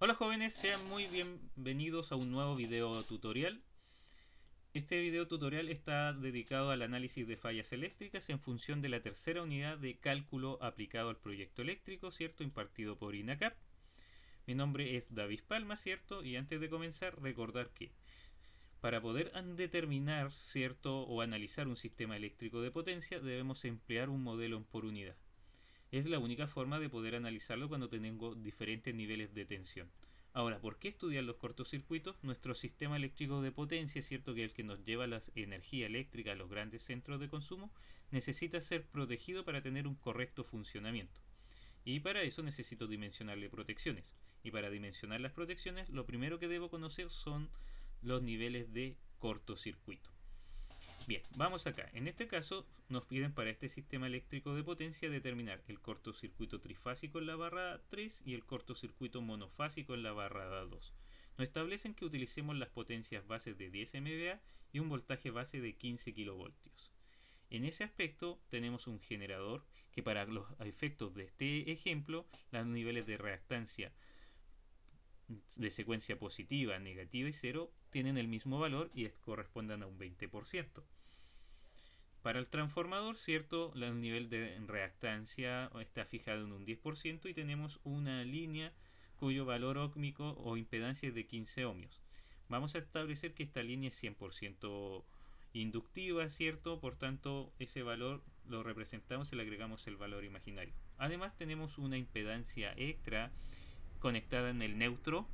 Hola jóvenes, sean muy bienvenidos a un nuevo video tutorial. Este video tutorial está dedicado al análisis de fallas eléctricas en función de la tercera unidad de cálculo aplicado al proyecto eléctrico, ¿cierto? Impartido por INACAP. Mi nombre es David Palma, ¿cierto? Y antes de comenzar, recordar que para poder determinar, ¿cierto? O analizar un sistema eléctrico de potencia, debemos emplear un modelo por unidad. Es la única forma de poder analizarlo cuando tenemos diferentes niveles de tensión. Ahora, ¿por qué estudiar los cortocircuitos? Nuestro sistema eléctrico de potencia, cierto que es el que nos lleva la energía eléctrica a los grandes centros de consumo, necesita ser protegido para tener un correcto funcionamiento. Y para eso necesito dimensionarle protecciones. Y para dimensionar las protecciones, lo primero que debo conocer son los niveles de cortocircuito. Bien, vamos acá. En este caso nos piden para este sistema eléctrico de potencia determinar el cortocircuito trifásico en la barra 3 y el cortocircuito monofásico en la barra 2. Nos establecen que utilicemos las potencias bases de 10 MVA y un voltaje base de 15 kilovoltios. En ese aspecto tenemos un generador que para los efectos de este ejemplo, los niveles de reactancia de secuencia positiva, negativa y cero tienen el mismo valor y correspondan a un 20%. Para el transformador, cierto, el nivel de reactancia está fijado en un 10% y tenemos una línea cuyo valor óhmico o impedancia es de 15 ohmios. Vamos a establecer que esta línea es 100% inductiva, ¿cierto? Por tanto, ese valor lo representamos y le agregamos el valor imaginario. Además, tenemos una impedancia extra conectada en el neutro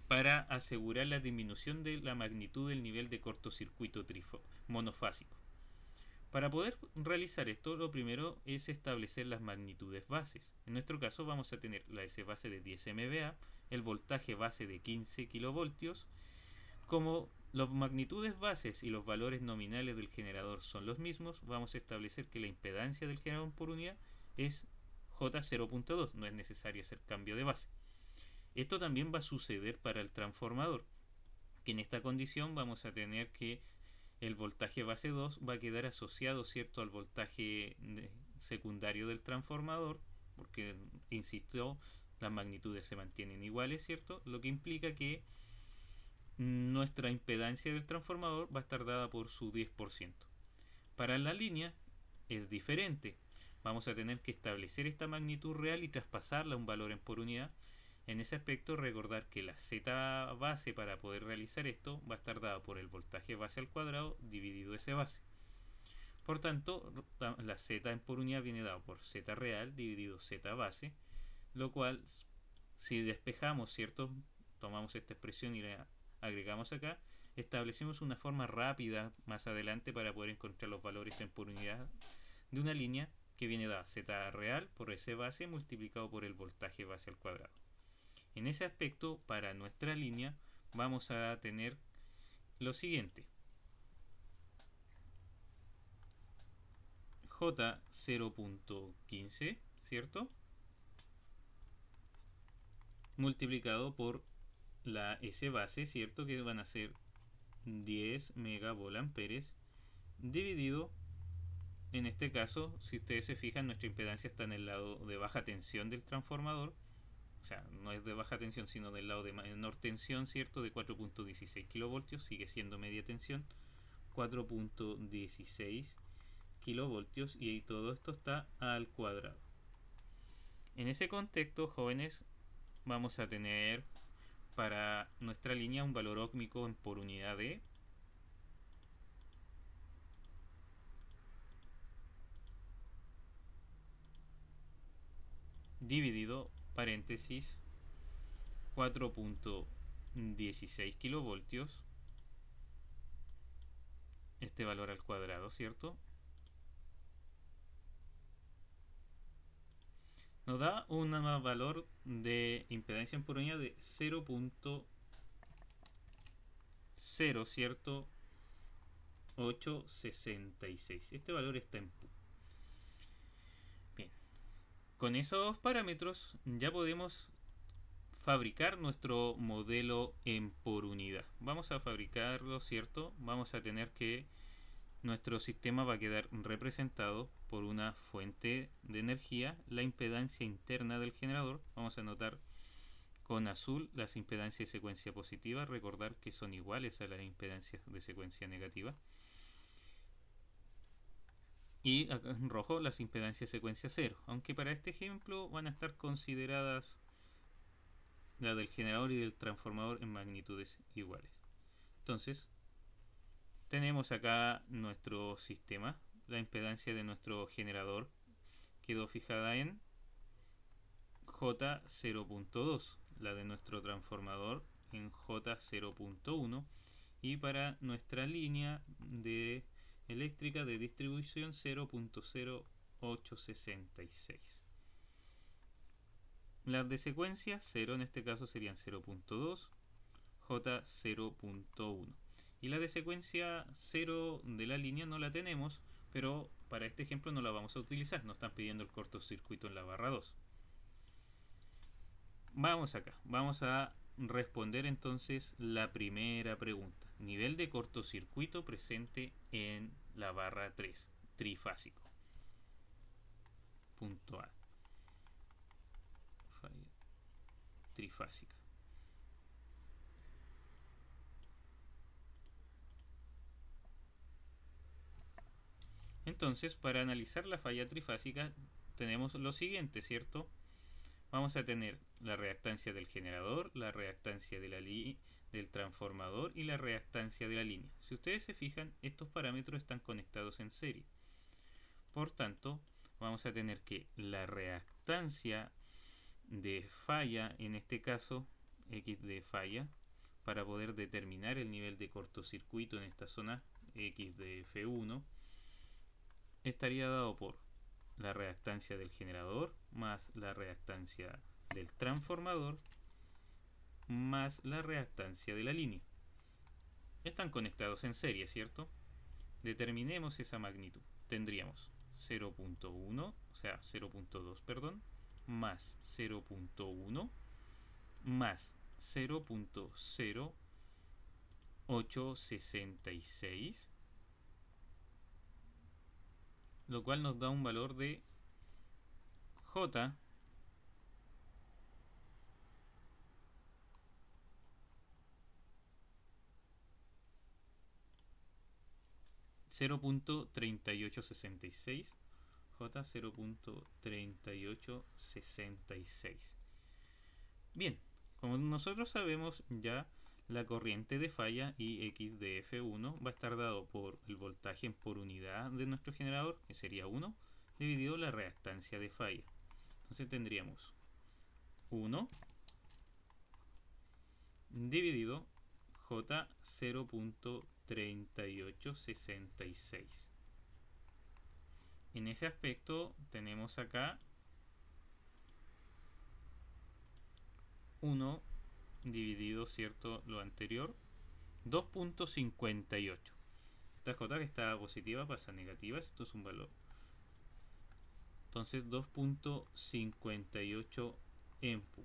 para asegurar la disminución de la magnitud del nivel de cortocircuito monofásico. Para poder realizar esto, lo primero es establecer las magnitudes bases. En nuestro caso vamos a tener la S base de 10 MVA, el voltaje base de 15 kilovoltios. Como las magnitudes bases y los valores nominales del generador son los mismos, vamos a establecer que la impedancia del generador por unidad es J0.2, no es necesario hacer cambio de base. Esto también va a suceder para el transformador, que en esta condición vamos a tener que el voltaje base 2 va a quedar asociado, ¿cierto?, al voltaje secundario del transformador, porque, insisto, las magnitudes se mantienen iguales, ¿cierto? Lo que implica que nuestra impedancia del transformador va a estar dada por su 10%. Para la línea es diferente. Vamos a tener que establecer esta magnitud real y traspasarla a un valor en por unidad. En ese aspecto, recordar que la Z base para poder realizar esto va a estar dada por el voltaje base al cuadrado dividido S base. Por tanto, la Z en por unidad viene dado por Z real dividido Z base, lo cual, si despejamos, ¿cierto? Tomamos esta expresión y la agregamos acá, establecemos una forma rápida más adelante para poder encontrar los valores en por unidad de una línea que viene dada Z real por S base multiplicado por el voltaje base al cuadrado. En ese aspecto, para nuestra línea, vamos a tener lo siguiente. J0.15, ¿cierto? Multiplicado por la S base, ¿cierto? Que van a ser 10 megavoltamperes dividido, en este caso, si ustedes se fijan, nuestra impedancia está en el lado de baja tensión del transformador. O sea, no es de baja tensión, sino del lado de menor tensión, ¿cierto? De 4.16 kilovoltios, sigue siendo media tensión. 4.16 kilovoltios y todo esto está al cuadrado. En ese contexto, jóvenes, vamos a tener para nuestra línea un valor óhmico por unidad de dividido paréntesis 4.16 kilovoltios, este valor al cuadrado, ¿cierto? Nos da un valor de impedancia en por unidad de 0.0, ¿cierto? 866. Este valor está en Q. Bien, con esos parámetros ya podemos fabricar nuestro modelo en por unidad. Vamos a fabricarlo, ¿cierto? Vamos a tener que nuestro sistema va a quedar representado por una fuente de energía, la impedancia interna del generador. Vamos a notar Con azul las impedancias de secuencia positiva, recordar que son iguales a las impedancias de secuencia negativa. Y en rojo las impedancias de secuencia cero, aunque para este ejemplo van a estar consideradas la del generador y del transformador en magnitudes iguales. Entonces, tenemos acá nuestro sistema. La impedancia de nuestro generador quedó fijada en J0.2, la de nuestro transformador en J0.1 y para nuestra línea de eléctrica de distribución 0.0866. Las de secuencia 0 en este caso serían 0.2, J0.1. Y la de secuencia 0 de la línea no la tenemos, pero para este ejemplo no la vamos a utilizar. Nos están pidiendo el cortocircuito en la barra 2. Vamos acá, vamos a responder entonces la primera pregunta. Nivel de cortocircuito presente en la barra 3, trifásico. Punto A. Falla trifásica. Entonces, para analizar la falla trifásica tenemos lo siguiente, ¿cierto? Vamos a tener la reactancia del generador, la reactancia de del transformador y la reactancia de la línea. Si ustedes se fijan, estos parámetros están conectados en serie. Por tanto, vamos a tener que la reactancia de falla, en este caso X de falla, para poder determinar el nivel de cortocircuito en esta zona X de F1, estaría dado por la reactancia del generador más la reactancia del transformador más la reactancia de la línea. Están conectados en serie, ¿cierto? Determinemos esa magnitud. Tendríamos 0.1, o sea 0.2, perdón, más 0.1 más 0.0866, lo cual nos da un valor de J 0.3866, J 0.3866. Bien, como nosotros sabemos ya, la corriente de falla y X de F1 va a estar dado por el voltaje por unidad de nuestro generador, que sería 1, dividido la reactancia de falla. Entonces tendríamos 1 dividido J 0.3866. En ese aspecto tenemos acá 1 dividido, ¿cierto?, lo anterior, 2.58. Esta J que está positiva pasa a negativa, esto es un valor. Entonces 2.58 EMPU.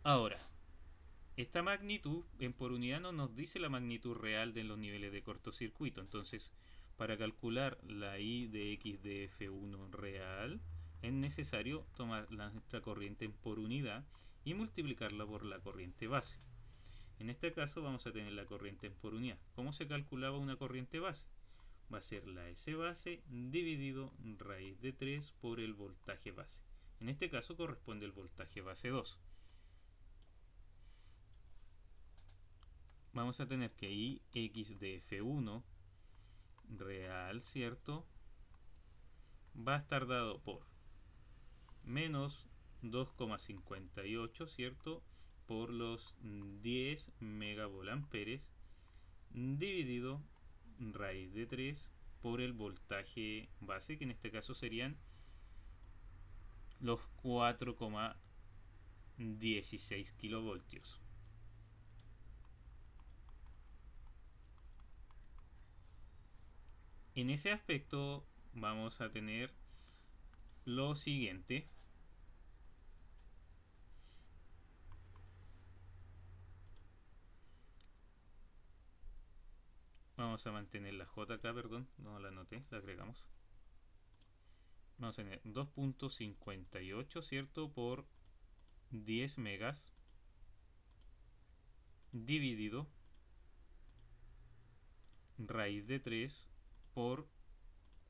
Ahora, esta magnitud en por unidad no nos dice la magnitud real de los niveles de cortocircuito. Entonces, para calcular la I de X de F1 real, es necesario tomar nuestra corriente en por unidad y multiplicarla por la corriente base. En este caso vamos a tener la corriente en por unidad. ¿Cómo se calculaba una corriente base? Va a ser la S base dividido raíz de 3 por el voltaje base. En este caso corresponde el voltaje base 2. Vamos a tener que I X de F1 real, ¿cierto?, va a estar dado por menos 2,58, ¿cierto?, por los 10 megavoltamperes dividido raíz de 3 por el voltaje base, que en este caso serían los 4,16 kilovoltios. En ese aspecto vamos a tener lo siguiente. Vamos a mantener la J acá, perdón, no la anoté, la agregamos. Vamos a tener 2.58, ¿cierto?, por 10 megas dividido raíz de 3 por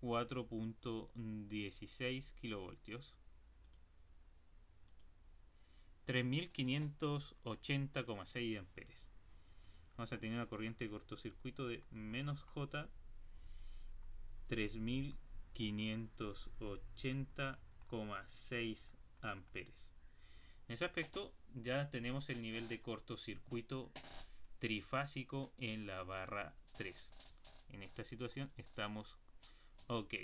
4.16 kilovoltios, 3580,6 amperes. Vamos a tener una corriente de cortocircuito de menos J, 3580,6 amperes. En ese aspecto ya tenemos el nivel de cortocircuito trifásico en la barra 3. En esta situación estamos ok.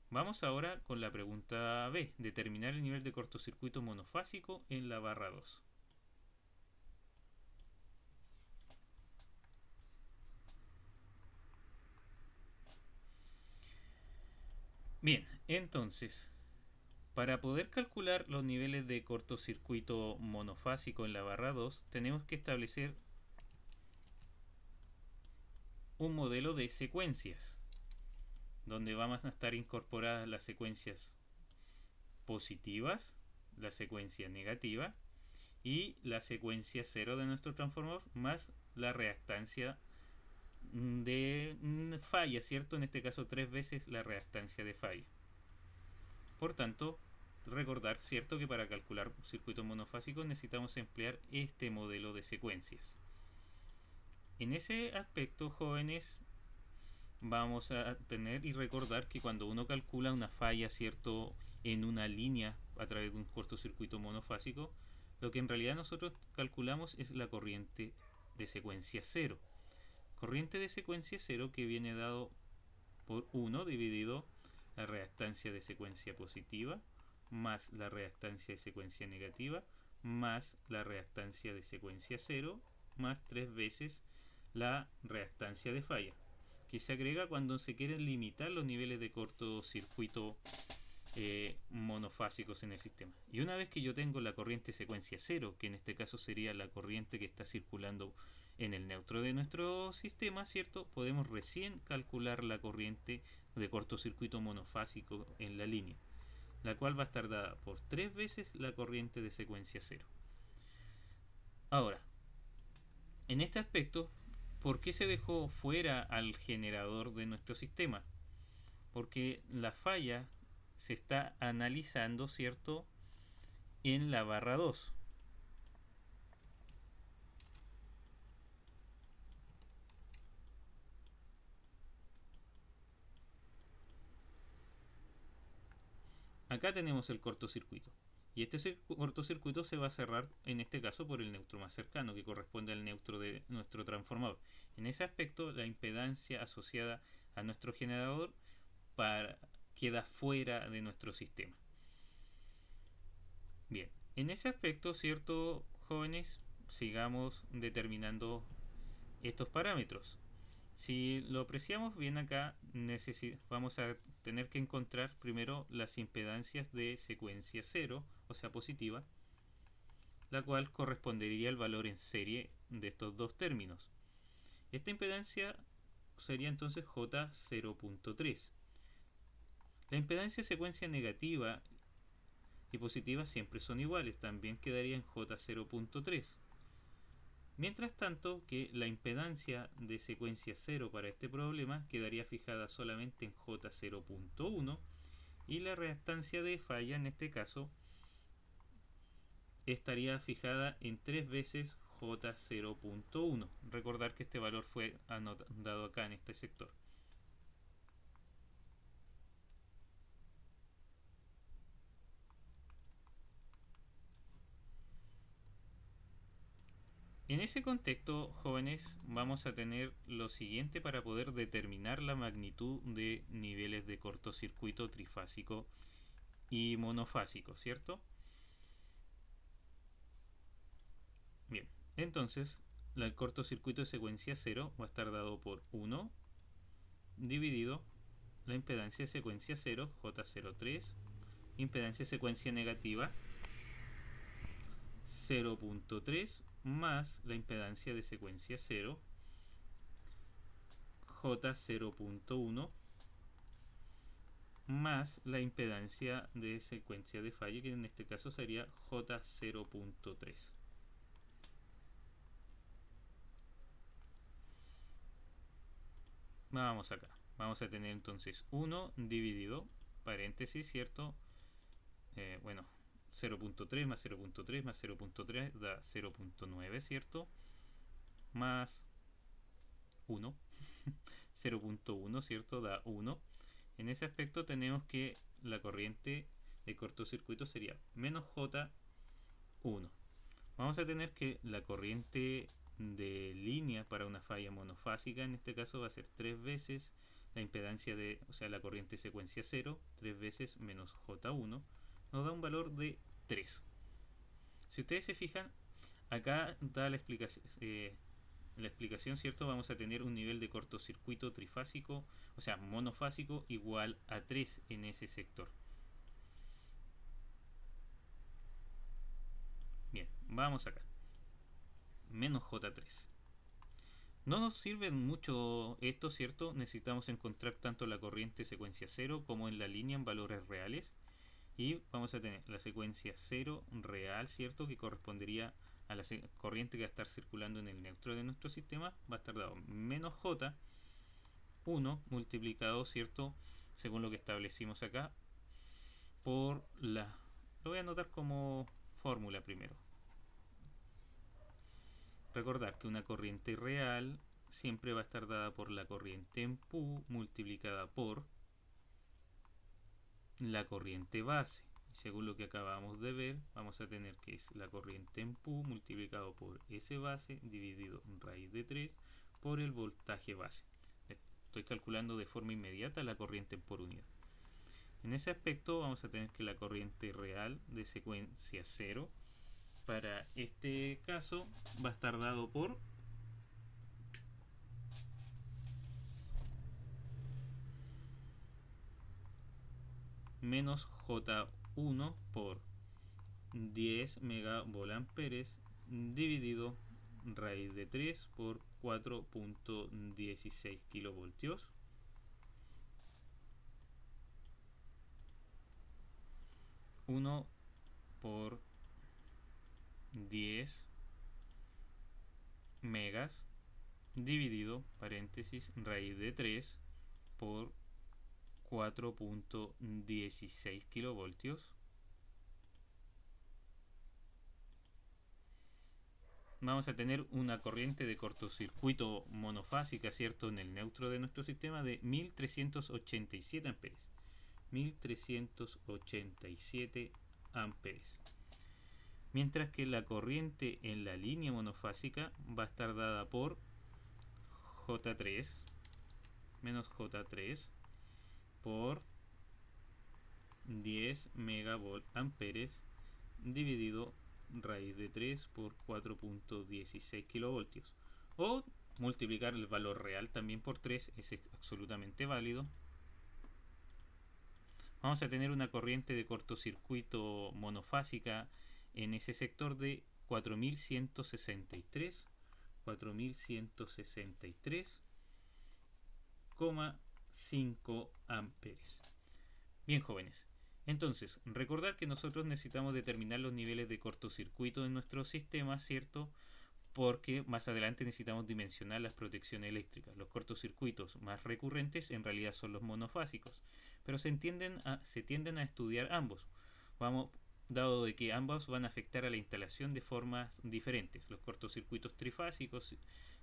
Vamos ahora con la pregunta B, determinar el nivel de cortocircuito monofásico en la barra 2. Bien, entonces, para poder calcular los niveles de cortocircuito monofásico en la barra 2, tenemos que establecer un modelo de secuencias, donde van a estar incorporadas las secuencias positivas, la secuencia negativa y la secuencia 0 de nuestro transformador, más la reactancia de falla, ¿cierto? En este caso 3 veces la reactancia de falla. Por tanto, recordar, ¿cierto?, que para calcular circuitos monofásicos necesitamos emplear este modelo de secuencias. En ese aspecto, jóvenes, vamos a tener y recordar que cuando uno calcula una falla, ¿cierto?, en una línea a través de un cortocircuito monofásico, lo que en realidad nosotros calculamos es la corriente de secuencia 0. Corriente de secuencia 0 que viene dado por 1 dividido la reactancia de secuencia positiva más la reactancia de secuencia negativa más la reactancia de secuencia 0 más 3 veces la reactancia de falla, que se agrega cuando se quieren limitar los niveles de cortocircuito monofásicos en el sistema. Y una vez que yo tengo la corriente secuencia 0, que en este caso sería la corriente que está circulando en el neutro de nuestro sistema, ¿cierto?, podemos recién calcular la corriente de cortocircuito monofásico en la línea, la cual va a estar dada por 3 veces la corriente de secuencia 0. Ahora, en este aspecto, ¿por qué se dejó fuera al generador de nuestro sistema? Porque la falla se está analizando, ¿cierto?, en la barra 2. Acá tenemos el cortocircuito. Y este cortocircuito se va a cerrar en este caso por el neutro más cercano, que corresponde al neutro de nuestro transformador. En ese aspecto, la impedancia asociada a nuestro generador queda fuera de nuestro sistema. Bien, en ese aspecto, ¿cierto, jóvenes? Sigamos determinando estos parámetros. Si lo apreciamos bien acá, vamos a tener que encontrar primero las impedancias de secuencia 0, o sea positiva, la cual correspondería al valor en serie de estos dos términos. Esta impedancia sería entonces J0.3. La impedancia de secuencia negativa y positiva siempre son iguales, también quedaría en J0.3. Mientras tanto que la impedancia de secuencia 0 para este problema quedaría fijada solamente en J0.1 y la reactancia de falla en este caso estaría fijada en 3 veces J0.1. Recordar que este valor fue dado acá en este sector. En ese contexto, jóvenes, vamos a tener lo siguiente para poder determinar la magnitud de niveles de cortocircuito trifásico y monofásico, ¿cierto? Bien, entonces el cortocircuito de secuencia 0 va a estar dado por 1 dividido la impedancia de secuencia 0, J03, impedancia de secuencia negativa 0.3 más la impedancia de secuencia 0, J0.1, más la impedancia de secuencia de falla, que en este caso sería J0.3. Vamos acá. Vamos a tener entonces 1 dividido, paréntesis, ¿cierto? Bueno, 0.3 más 0.3 más 0.3 da 0.9, ¿cierto? Más 1. 0.1, ¿cierto? Da 1. En ese aspecto tenemos que la corriente de cortocircuito sería menos J1. Vamos a tener que la corriente de línea para una falla monofásica en este caso va a ser 3 veces la impedancia de, o sea, la corriente secuencia 0, 3 veces menos J1, nos da un valor de 3. Si ustedes se fijan, acá da la explicación, ¿cierto? Vamos a tener un nivel de cortocircuito trifásico, o sea, monofásico igual a 3 en ese sector. Bien, vamos acá. Menos J3. No nos sirve mucho esto, ¿cierto? Necesitamos encontrar tanto la corriente secuencia 0 como en la línea en valores reales. Y vamos a tener la secuencia 0 real, ¿cierto? Que correspondería a la corriente que va a estar circulando en el neutro de nuestro sistema. Va a estar dado menos J1 multiplicado, ¿cierto? Según lo que establecimos acá, por la... Lo voy a anotar como fórmula primero. Recordar que una corriente real siempre va a estar dada por la corriente en Q multiplicada por la corriente base. Según lo que acabamos de ver, vamos a tener que es la corriente en Q multiplicado por S base dividido en raíz de 3 por el voltaje base. Estoy calculando de forma inmediata la corriente por unidad. En ese aspecto vamos a tener que la corriente real de secuencia 0 para este caso va a estar dado por menos J1 por 10 megavoltamperes dividido raíz de 3 por 4.16 kilovoltios. Uno por 10 megas dividido, paréntesis, raíz de 3 por 4.16 kilovoltios. Vamos a tener una corriente de cortocircuito monofásica, ¿cierto?, en el neutro de nuestro sistema de 1387 amperes. 1387 amperes. Mientras que la corriente en la línea monofásica va a estar dada por J3 menos J3 por 10 megavoltamperes dividido raíz de 3 por 4.16 kilovoltios, o multiplicar el valor real también por 3 es absolutamente válido. Vamos a tener una corriente de cortocircuito monofásica en ese sector de 4163,5 amperes. Bien, jóvenes, entonces recordar que nosotros necesitamos determinar los niveles de cortocircuito en nuestro sistema, ¿cierto? Porque más adelante necesitamos dimensionar las protecciones eléctricas. Los cortocircuitos más recurrentes en realidad son los monofásicos, pero se tienden a estudiar ambos, dado de que ambos van a afectar a la instalación de formas diferentes. Los cortocircuitos trifásicos,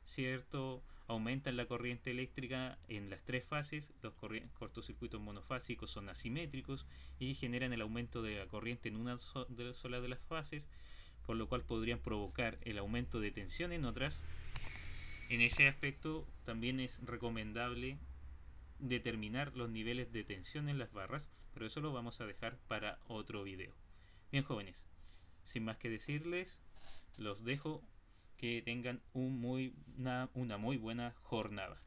¿cierto?, aumentan la corriente eléctrica en las tres fases. Los cortocircuitos monofásicos son asimétricos y generan el aumento de la corriente en una sola de las fases, por lo cual podrían provocar el aumento de tensión en otras. En ese aspecto también es recomendable determinar los niveles de tensión en las barras, pero eso lo vamos a dejar para otro video. Bien, jóvenes, sin más que decirles, los dejo. Que tengan una muy buena jornada.